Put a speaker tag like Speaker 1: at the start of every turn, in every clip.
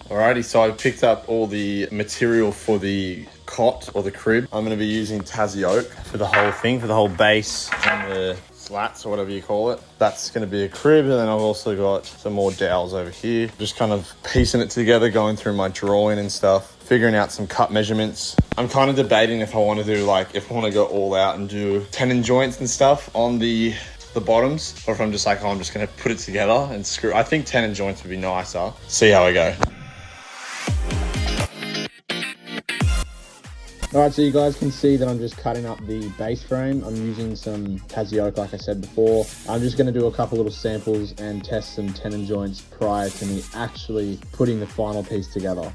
Speaker 1: Alrighty, so I picked up all the material for the cot or the crib. I'm going to be using Tasioke for the whole thing, for the whole base and the slats or whatever you call it. That's going to be a crib, and then I've also got some more dowels over here. Just kind of piecing it together, going through my drawing and stuff, figuring out some cut measurements. I'm kind of debating if I want to do if I want to go all out and do tenon joints and stuff on the bottoms, or if I'm just like, I'm just going to put it together and screw. I think tenon joints would be nicer. See how I go.
Speaker 2: Alright, so you guys can see that I'm just cutting up the base frame. I'm using some Tasioke, like I said before. I'm just going to do a couple little samples and test some tenon joints prior to me actually putting the final piece together.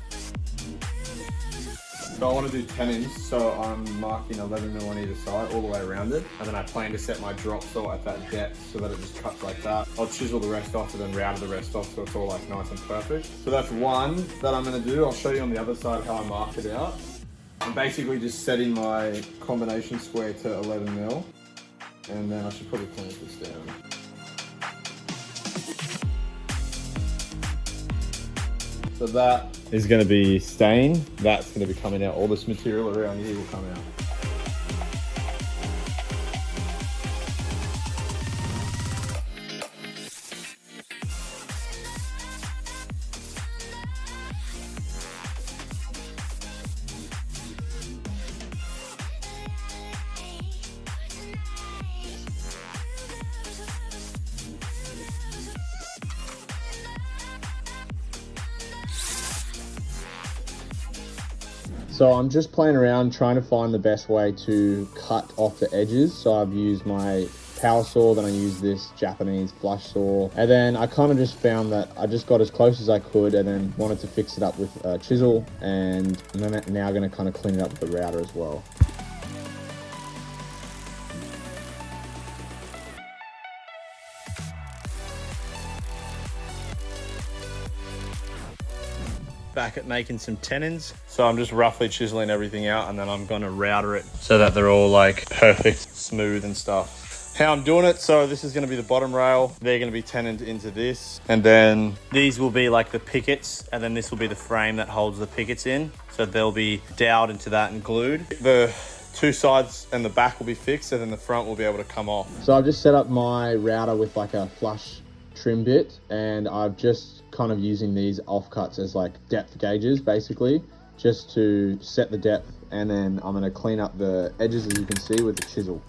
Speaker 1: So I want to do tenons, so I'm marking 11mm on either side, all the way around it. And then I plan to set my drop saw at that depth so that it just cuts like that. I'll chisel the rest off and then router the rest off so it's all like nice and perfect. So that's one that I'm going to do. I'll show you on the other side how I mark it out. I'm basically just setting my combination square to 11mm, and then I should probably clamp this down. So that is going to be staying. That's going to be coming out. All this material around here will come out.
Speaker 2: So I'm just playing around trying to find the best way to cut off the edges. So I've used my power saw, then I used this Japanese flush saw, and then I kind of just found that I just got as close as I could and then wanted to fix it up with a chisel, and I'm now going to kind of clean it up with the router as well.
Speaker 1: Back at making some tenons. So I'm just roughly chiseling everything out, and then I'm gonna router it so that they're all like perfect, smooth and stuff. How I'm doing it, so this is gonna be the bottom rail. They're gonna be tenoned into this. And then these will be like the pickets, and then this will be the frame that holds the pickets in. So they'll be doweled into that and glued. The two sides and the back will be fixed, and then the front will be able to come off.
Speaker 2: So I've just set up my router with like a flush trim bit, and I've just kind of using these offcuts as like depth gauges basically, just to set the depth, and then I'm going to clean up the edges as you can see with the chisel.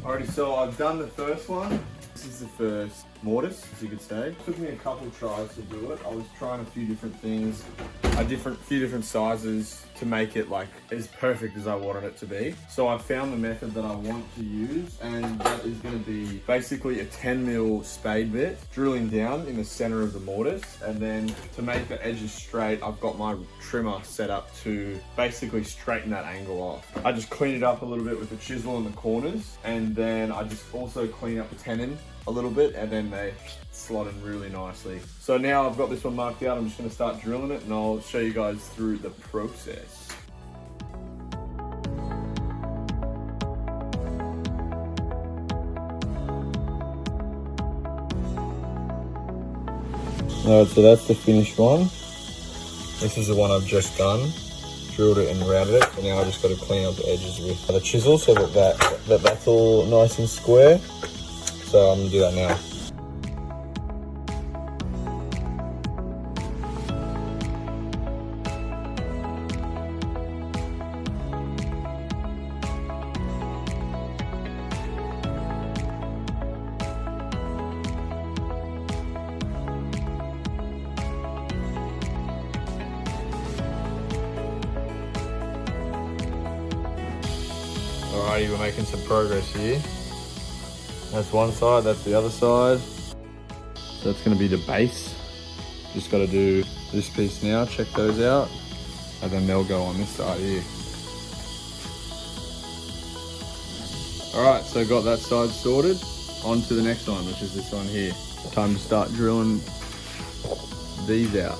Speaker 1: Alrighty, so I've done the first one. This is the first mortise, as you could say. It took me a couple tries to do it. I was trying a few different things, few different sizes to make it like as perfect as I wanted it to be. So I found the method that I want to use, and that is going to be basically a 10mm spade bit, drilling down in the center of the mortise, and then to make the edges straight, I've got my trimmer set up to basically straighten that angle off. I just clean it up a little bit with the chisel in the corners, and then I just also clean up the tenon a little bit, and then they slot in really nicely. So now I've got this one marked out, I'm just going to start drilling it, and I'll show you guys through the process. Alright, so that's the finished one. This is the one I've just done. Drilled it and routed it, and now I just got to clean up the edges with the chisel so that's all nice and square. So I'm going to do that now. Alrighty, we're making some progress here. That's one side, that's the other side. So that's going to be the base. Just got to do this piece now, check those out, and then they'll go on this side here. Alright, so got that side sorted. On to the next one, which is this one here. Time to start drilling these out.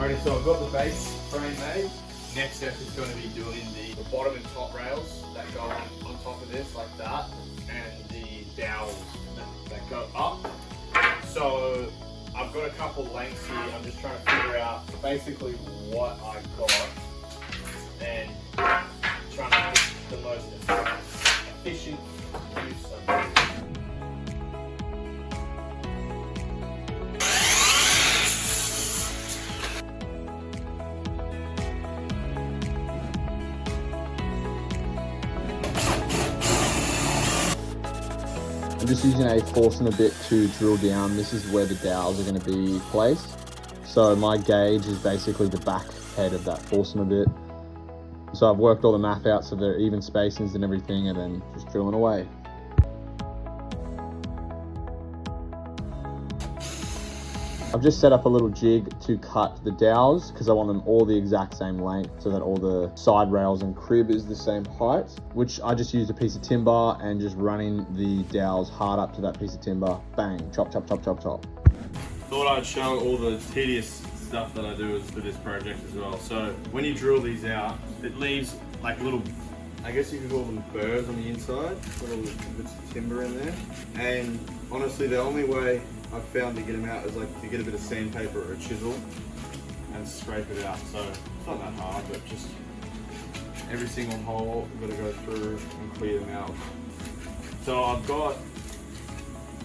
Speaker 1: Alrighty, so I've got the base frame made. Next step is going to be doing the bottom and top rails that go on top of this like that, and the dowels that go up. So I've got a couple lengths here. I'm just trying to figure out basically what I got and trying to make the most efficient use of it.
Speaker 2: I'm just using a Forstner bit to drill down. This is where the dowels are going to be placed. So my gauge is basically the back head of that Forstner bit. So I've worked all the math out so they're even spacings and everything, and then just drilling away. I've just set up a little jig to cut the dowels because I want them all the exact same length so that all the side rails and crib is the same height, which I just used a piece of timber and just running the dowels hard up to that piece of timber. Bang, chop, chop, chop, chop, chop.
Speaker 1: Thought I'd show all the tedious stuff that I do for this project as well. So when you drill these out, it leaves like little, I guess you could call them burrs on the inside, little bits of timber in there. And honestly, the only way I've found to get them out is like to get a bit of sandpaper or a chisel and scrape it out. So it's not that hard, but just every single hole you've got to go through and clear them out. So I've got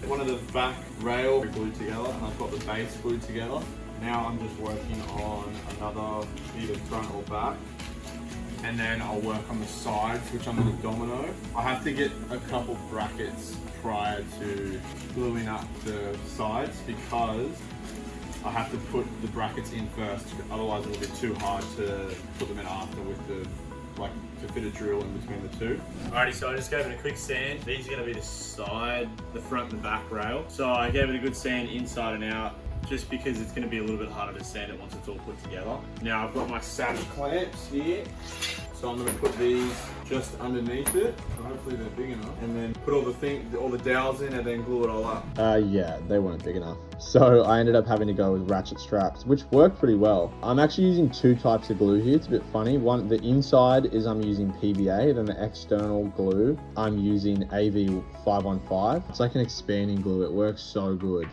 Speaker 1: one of the back rail glued together and I've got the base glued together. Now I'm just working on another either front or back. And then I'll work on the sides, which I'm going to domino. I have to get a couple brackets prior to gluing up the sides because I have to put the brackets in first, otherwise it'll be too hard to put them in after with the, like, to fit a drill in between the two. Alrighty, so I just gave it a quick sand. These are going to be the side, the front and the back rail. So I gave it a good sand inside and out, just because it's going to be a little bit harder to sand it once it's all put together. Now I've got my sash clamps here, so I'm going to put these just underneath it. So hopefully they're big enough, and then put all the dowels in and then glue it all up.
Speaker 2: Yeah, they weren't big enough. So I ended up having to go with ratchet straps, which worked pretty well. I'm actually using two types of glue here. It's a bit funny. One, the inside is I'm using PVA, then the external glue, I'm using AV515. It's like an expanding glue. It works so good.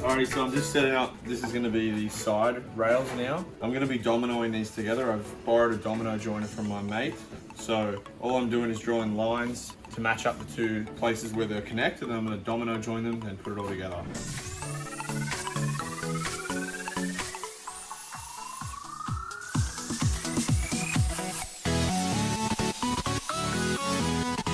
Speaker 1: Alrighty, so I'm just setting up, this is going to be the side rails now. I'm going to be dominoing these together. I've borrowed a domino joiner from my mate. So all I'm doing is drawing lines to match up the two places where they're connected, and I'm going to domino join them and put it all together.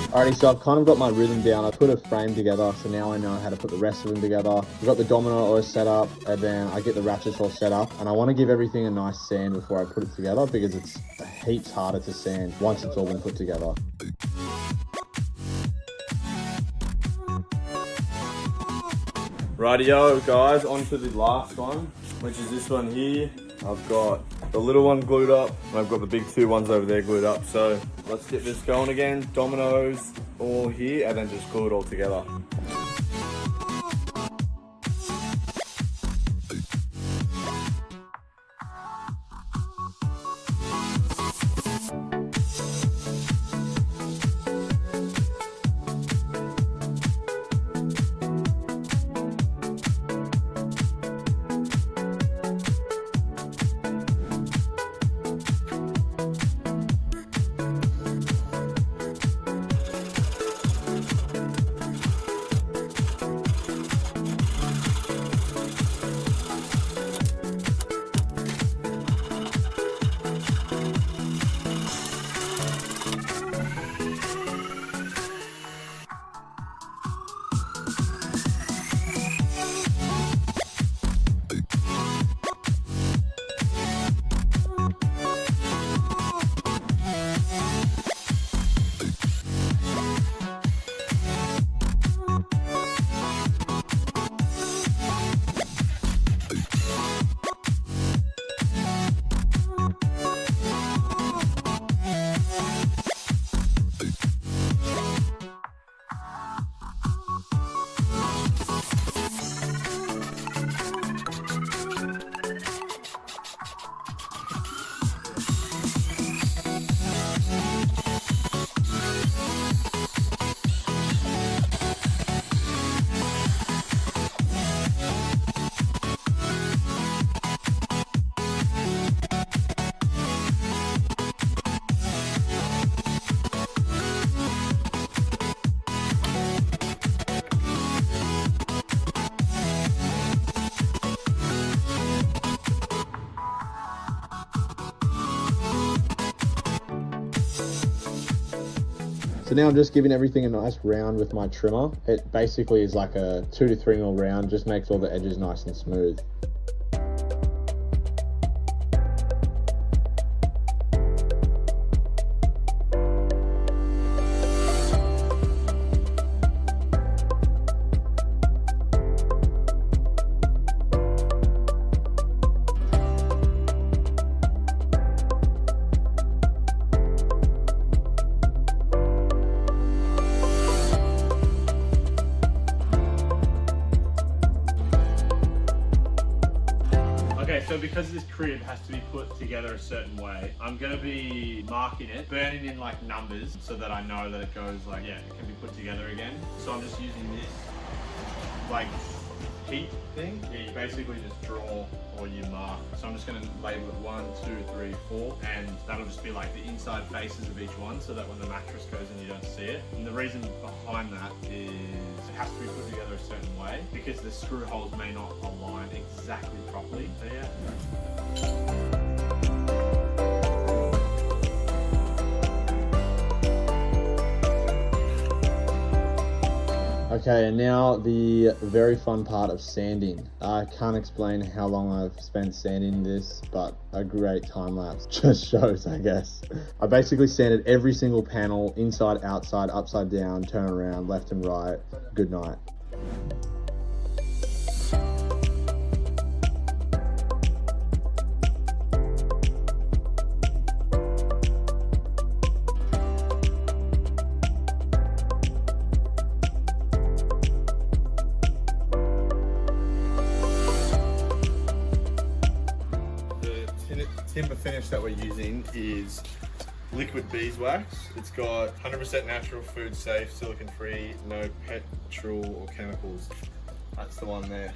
Speaker 2: Alrighty, so I've kind of got my rhythm down. I put a frame together, so now I know how to put the rest of them together. I've got the domino all set up, and then I get the ratchets all set up. And I want to give everything a nice sand before I put it together because it's heaps harder to sand once it's all been put together.
Speaker 1: Rightio guys, on to the last one, which is this one here. I've got the little one glued up, and I've got the big two ones over there glued up. So let's get this going again. Dominoes all here, and then just glue it all together.
Speaker 2: So now I'm just giving everything a nice round with my trimmer. It basically is like a 2 to 3 mil round, just makes all the edges nice and smooth.
Speaker 1: Okay, so because this crib has to be put together a certain way, I'm gonna be marking it, burning in like numbers so that I know that it goes like, yeah, it can be put together again. So I'm just using this like heat thing. Yeah, you basically just draw or you mark. So I'm just gonna label it 1, 2, 3, 4, and that'll just be like the inside faces of each one so that when the mattress goes in you don't see it. And the reason behind that is it has to be put together a certain way because the screw holes may not align exactly properly. So yeah.
Speaker 2: Okay, and now the very fun part of sanding. I can't explain how long I've spent sanding this, but a great time lapse just shows, I guess. I basically sanded every single panel, inside, outside, upside down, turn around, left and right. Good night.
Speaker 1: Timber finish that we're using is liquid beeswax. It's got 100% natural, food safe, silicone free, no petrol or chemicals. That's the one there.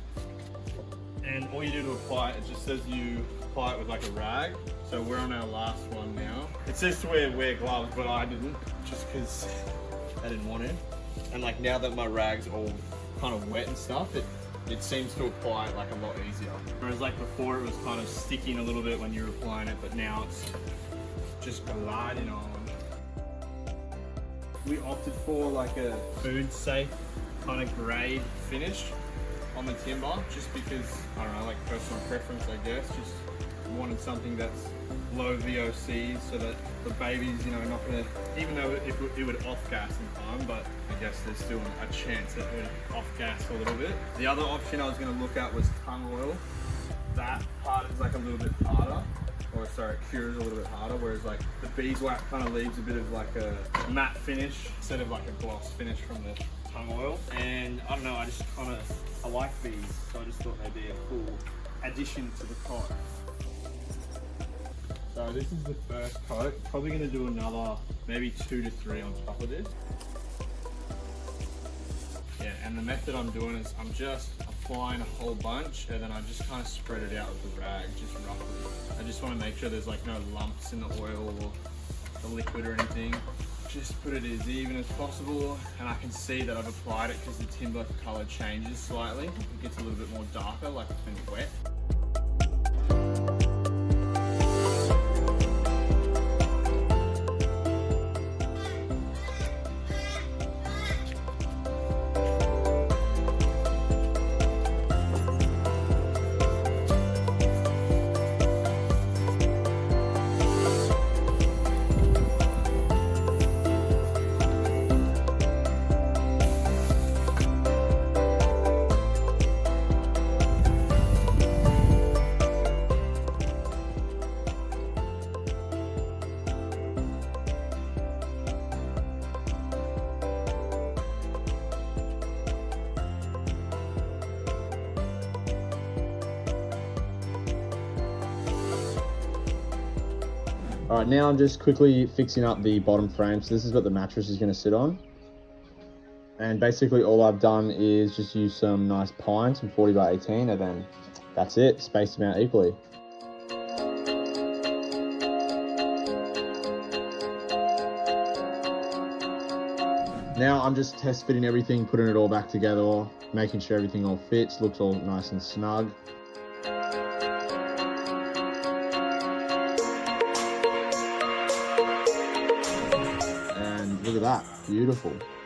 Speaker 1: And all you do to apply it, it just says you apply it with like a rag. So we're on our last one now. It says to wear gloves, but I didn't, just because I didn't want to. And like now that my rag's all kind of wet and stuff, it seems to apply it like a lot easier. Whereas like before it was kind of sticking a little bit when you were applying it, but now it's just gliding on. We opted for like a food safe kind of grade finish on the timber, just because, I don't know, like personal preference I guess, just wanted something that's low VOC so that the baby's, you know, not gonna, even though it would off gas in time, but I guess there's still a chance that it would off gas a little bit. The other option I was gonna look at was tongue oil. That part is like a little bit harder, or sorry, it cures a little bit harder, whereas like the beeswax kind of leaves a bit of like a matte finish instead of like a gloss finish from the tongue oil. And I don't know, I like these, so I just thought they'd be a cool addition to the cot. So this is the first coat. Probably going to do another maybe 2 to 3 on top of this. Yeah, and the method I'm doing is I'm just applying a whole bunch and then I just kind of spread it out with the rag, just roughly. I just want to make sure there's like no lumps in the oil or the liquid or anything. Just put it as even as possible, and I can see that I've applied it because the timber color changes slightly. It gets a little bit more darker like it's been wet.
Speaker 2: All right, now I'm just quickly fixing up the bottom frame. So this is what the mattress is going to sit on. And basically all I've done is just use some nice pine, some 40 by 18, and then that's it, spaced them out equally. Now I'm just test fitting everything, putting it all back together, making sure everything all fits, looks all nice and snug. Look at that, Beautiful.